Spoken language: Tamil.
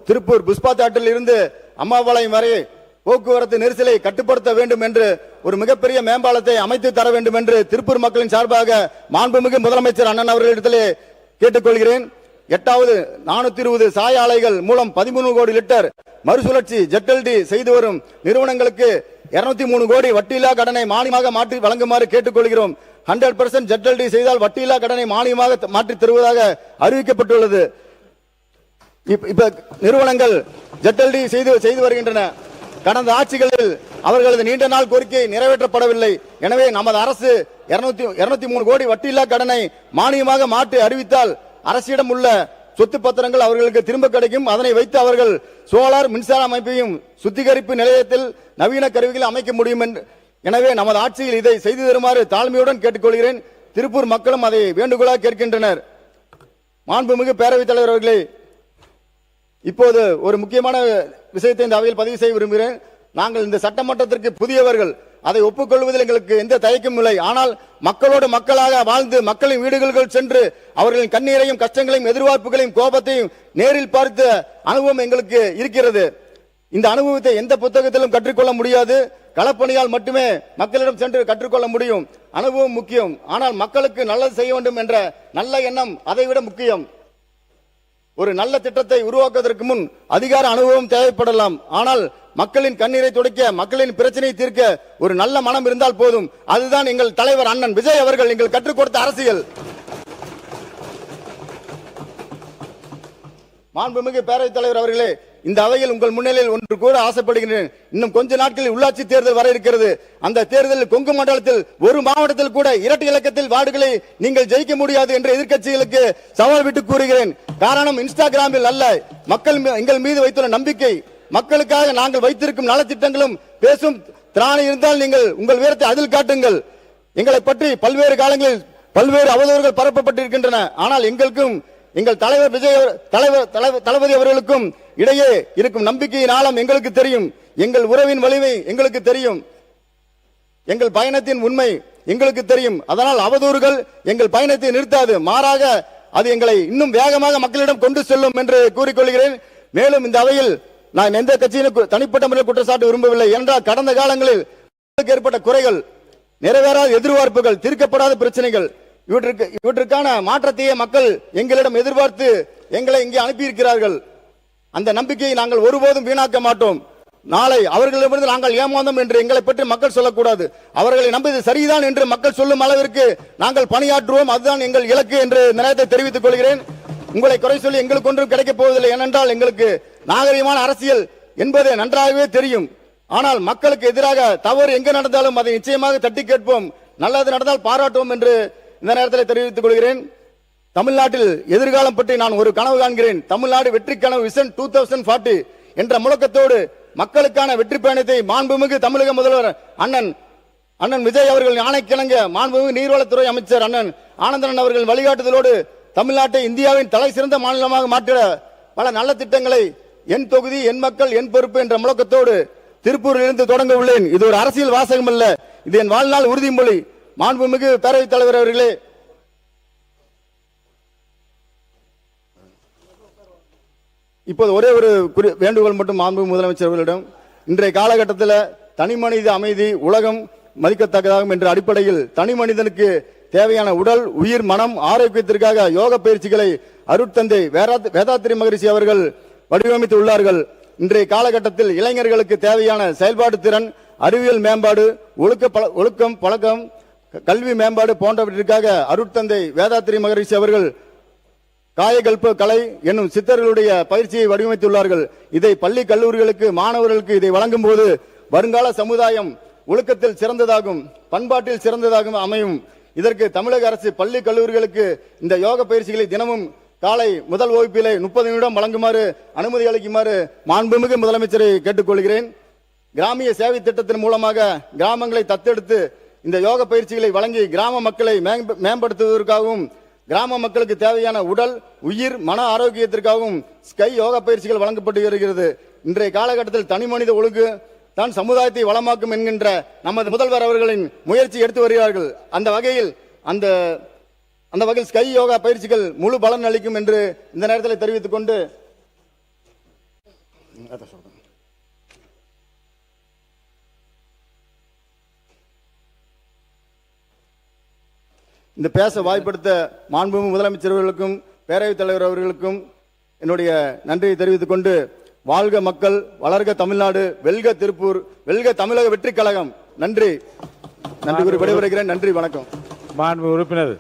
திருப்பூர் புஷ்பா தியேட்டரில் இருந்து அம்மாபாளையம் வரை போக்குவரத்து நெரிசலை கட்டுப்படுத்த வேண்டும் என்று ஒரு மிகப்பெரிய மேம்பாலத்தை அமைத்து தர வேண்டும் என்று திருப்பூர் மக்களின் சார்பாக மாண்புமிகு முதலமைச்சர் அண்ணன் அவர்களிடத்திலே கேட்டுக்கொள்கிறேன். 8வது 420 சாய ஆலைகள் மூலம் 13 கோடி லிட்டர் மறுசுழற்சி ஜெட்எல்டி செய்து வரும் நிறுவனங்களுக்கு 203 கோடி வட்டியில்லா கடனை மானியமாக மாற்றி வழங்குமாறு கேட்டுக்கொள்கிறோம். 100% ஜெட்எல்டி செய்தால் வட்டியில்லா கடனை மானியமாக மாற்றி தருவதாக அறிவிக்கப்பட்டுள்ளது. இப்ப நிறுவனங்கள் ஜெட்எல்டி செய்து வருகின்றன. கடந்த ஆட்சிகளில் அவர்களது நீண்ட நாள் கோரிக்கை நிறைவேற்றப்படவில்லை. எனவே நமது அரசு 203 கோடி வட்டியில்லா கடனை மானியமாக மாற்றி அறிவித்தால் அரசிடம் உள்ள சொத்து பத்திரங்கள் அவர்களுக்கு திரும்ப கிடைக்கும். அதனை வைத்து அவர்கள் சோலார் மின்சார அமைப்பையும் சுத்திகரிப்பு நிலையத்தில் நவீன கருவிகளை அமைக்க முடியும். எனவே நமது ஆட்சியில் இதை செய்து தருமாறு தாழ்மையுடன் கேட்டுக்கொள்கிறேன். திருப்பூர் மக்களும் அதை வேண்டுகோளாக கேட்கின்றனர். மாண்புமிகு பேரவைத் தலைவர் அவர்களே, இப்போது ஒரு முக்கியமான விஷயத்தை இந்த அவையில் பதிவு செய்ய விரும்புகிறேன். நாங்கள் இந்த சட்டமன்றத்திற்கு புதியவர்கள், அதை ஒப்புக்கொள்வதில் எங்களுக்கு எந்த தயக்கமும் இல்லை. ஆனால் மக்களோடு மக்களாக வாழ்ந்து மக்களின் வீடுகளுக்கு சென்று அவர்களின் கண்ணீரையும் கஷ்டங்களையும் எதிர்பார்ப்புகளையும் கோபத்தையும் நேரில் பார்த்த அனுபவம் எங்களுக்கு இருக்கிறது. இந்த அனுபவத்தை எந்த புத்தகத்திலும் கற்றுக்கொள்ள முடியாது. களப்பணியால் மட்டுமே மக்களிடம் சென்று கற்றுக்கொள்ள முடியும். அனுபவம் முக்கியம், ஆனால் மக்களுக்கு நல்லது செய்ய வேண்டும் என்ற நல்ல எண்ணம் அதைவிட முக்கியம். ஒரு நல்ல திட்டத்தை உருவாக்குவதற்கு முன் அதிகார அனுபவம் தேவைப்படலாம். ஆனால் மக்களின் கண்ணீரை துடைக்க, மக்களின் பிரச்சனையை தீர்க்க ஒரு நல்ல மனம் இருந்தால் போதும். அதுதான் எங்கள் தலைவர் அண்ணன் விஜய் அவர்கள் எங்கள் கற்றுக் கொடுத்த அரசியல். மாண்புமிகு பேரவைத் தலைவர் அவர்களே, இந்த அவையில் உங்கள் முன்னிலையில் ஒன்று கூட ஆசைப்படுகிறேன். இன்னும் கொஞ்ச நாட்களில் உள்ளாட்சி தேர்தல் வர இருக்கிறது. அந்த தேர்தலில் கொங்கு மண்டலத்தில் ஒரு மாவட்டத்தில் கூட இரட்டை இலக்கத்தில் வார்டுகளை நீங்கள் ஜெயிக்க முடியாது என்று எதிர்க்கட்சிகளுக்கு சவால் விட்டு கூறுகிறேன். காரணம் இன்ஸ்டாகிராமில் அல்ல, மக்கள் எங்கள் மீது வைத்துள்ள நம்பிக்கை. மக்களுக்காக நாங்கள் வைத்திருக்கும் நலத்திட்டங்களும் பேசும் திராணி இருந்தால் நீங்கள் உங்கள் வீரத்தை அதில் காட்டுங்கள். எங்களை பற்றி பல்வேறு காலங்களில் பல்வேறு அவதூறுகள் பரப்பப்பட்டிருக்கின்றன. ஆனால் எங்களுக்கும் எங்கள் தலைவர் தளபதி அவர்களுக்கும் இடையே இருக்கும் நம்பிக்கையின் ஆழம் எங்களுக்கு தெரியும். எங்கள் உறவின் வலிமை எங்களுக்கு தெரியும். எங்கள் பயணத்தின் உண்மை எங்களுக்கு தெரியும். அதனால் அவதூறுகள் எங்கள் பயணத்தை நிறுத்தாது, மாறாக அது எங்களை இன்னும் வேகமாக மக்களிடம் கொண்டு செல்லும் என்று கூறிக்கொள்கிறேன். மேலும் இந்த அவையில் நான் எந்த கட்சியிலும் தனிப்பட்ட முறையில் குற்றச்சாட்டு விரும்பவில்லை. என்றால் கடந்த காலங்களில் ஏற்பட்ட குறைகள், நிறைவேறாத எதிர்பார்ப்புகள், தீர்க்கப்படாத பிரச்சனைகள், இவற்றுக்கான மாற்றத்தையே மக்கள் எங்களிடம் எதிர்பார்த்து எங்களை இங்கே அனுப்பியிருக்கிறார்கள். அந்த நம்பிக்கையை நாங்கள் ஒருபோதும் வீணாக்க மாட்டோம். நாளை அவர்களிடமிருந்து நாங்கள் ஏமாந்தோம் என்று எங்களை பற்றி மக்கள் சொல்லக்கூடாது. அவர்களை நம்புவது சரிதான் என்று மக்கள் சொல்லும் அளவிற்கு நாங்கள் பணியாற்றுவோம். அதுதான் எங்கள் இலக்கு என்று நேரத்தை தெரிவித்துக் கொள்கிறேன். உங்களை குறை சொல்லி எங்களுக்கு ஒன்றும் கிடைக்கப் போவதில்லை. ஏனென்றால் எங்களுக்கு நாகரிகமான அரசியல் என்பது நன்றாகவே தெரியும். ஆனால் மக்களுக்கு எதிராக தவறு எங்கு நடந்தாலும் அதை நிச்சயமாக தட்டி கேட்போம். நல்லது நடந்தால் பாராட்டுவோம் என்று இந்த நேரத்தில் தெரிவித்துக் கொள்கிறேன். தமிழ்நாட்டில் எதிர்காலம் பற்றி நான் ஒரு கனவு காண்கிறேன். தமிழ்நாடு வெற்றி கனவு விஷன் 2040 என்ற முழக்கத்தோடு மக்களுக்கான வெற்றி பயணத்தை மாண்புமிகு தமிழக முதல்வர் அண்ணன் விஜய் அவர்கள் ஆணைக்கிணங்க மாண்புமிகு நீர்வளத்துறை அமைச்சர் அண்ணன் ஆனந்தன் அவர்கள் வழிகாட்டுதலோடு தமிழ்நாட்டை இந்தியாவின் தலை சிறந்த மாநிலமாக மாற்றிட பல நல்ல திட்டங்களை என் தொகுதி என் மக்கள் என் பொறுப்பு என்ற முழக்கத்தோடு திருப்பூரில் இருந்து தொடங்க உள்ளேன். இது ஒரு அரசியல் வாசகம் அல்ல, இது என் வாழ்நாள் உறுதிமொழி. மாண்புமிகு பேரவைத் தலைவர் அவர்களே, இப்போது ஒரே ஒரு வேண்டுகோள் மட்டும் மாண்புமிகு முதலமைச்சர் அவர்களிடம். இன்றைய காலகட்டத்தில் தனி மனித அமைதி உலகம் மதிக்கத்தக்கதாகும் என்ற அடிப்படையில் தனி மனிதனுக்கு தேவையான உடல் உயிர் மனம் ஆரோக்கியத்திற்காக யோக பயிற்சிகளை அருட்தந்தை வேதாத்திரி மகரிஷி அவர்கள் வடிவமைத்து உள்ளார்கள். இன்றைய காலகட்டத்தில் இளைஞர்களுக்கு தேவையான செயல்பாடு திறன், அறிவியல் மேம்பாடு, ஒழுக்கம் பழக்கம், கல்வி மேம்பாடு போன்றவற்றிற்காக அருட்தந்தை வேதாத்திரி மகரிஷி அவர்கள் காயகல்ப கலை என்னும் சித்தர்களுடைய பயிற்சியை வடிவமைத்துள்ளார்கள். இதை பள்ளி கல்லூரிகளுக்கு மாணவர்களுக்கு இதை வழங்கும் போது வருங்கால சமுதாயம் ஒழுக்கத்தில் சிறந்ததாகும், பண்பாட்டில் சிறந்ததாகவும் அமையும். இதற்கு தமிழக அரசு பள்ளி கல்லூரிகளுக்கு இந்த யோக பயிற்சிகளை தினமும் காலை முதல் வகுப்பிலே 30 நிமிடம் வழங்குமாறு அனுமதி அளிக்குமாறு மாண்புமிகு முதலமைச்சரை கேட்டுக்கொள்கிறேன். கிராமிய சேவை திட்டத்தின் மூலமாக கிராமங்களை தத்தெடுத்து இந்த யோக பயிற்சிகளை வழங்கி கிராம மக்களை மேம்படுத்துவதற்காகவும் கிராம மக்களுக்கு தேவையான உடல் உயிர் மன ஆரோக்கியத்திற்காகவும் ஸ்கை யோகா பயிற்சிகள் வழங்கப்பட்டு வருகிறது. இன்றைய காலகட்டத்தில் தனி மனித ஒழுங்கு தான் சமுதாயத்தை வளமாக்கும் என்கின்ற நமது முதல்வர் அவர்களின் முயற்சி எடுத்து வருகிறார்கள். அந்த வகையில் ஸ்கை யோகா பயிற்சிகள் முழு பலன் அளிக்கும் என்று இந்த நேரத்தில் தெரிவித்துக் கொண்டு அதான் சொல்றேன். இந்த பேச வாய்ப்படுத்த மாண்புமிகு முதலமைச்சர் அவர்களுக்கும் பேரவைத் தலைவர் அவர்களுக்கும் என்னுடைய நன்றியை தெரிவித்துக் கொண்டு, வாழ்க மக்கள், வளர்க தமிழ்நாடு, வெல்க திருப்பூர், வெல்க தமிழக வெற்றி கழகம். நன்றி. நன்றி கூறி விடைபெறுகிறேன். நன்றி, வணக்கம். மாண்பு உறுப்பினர்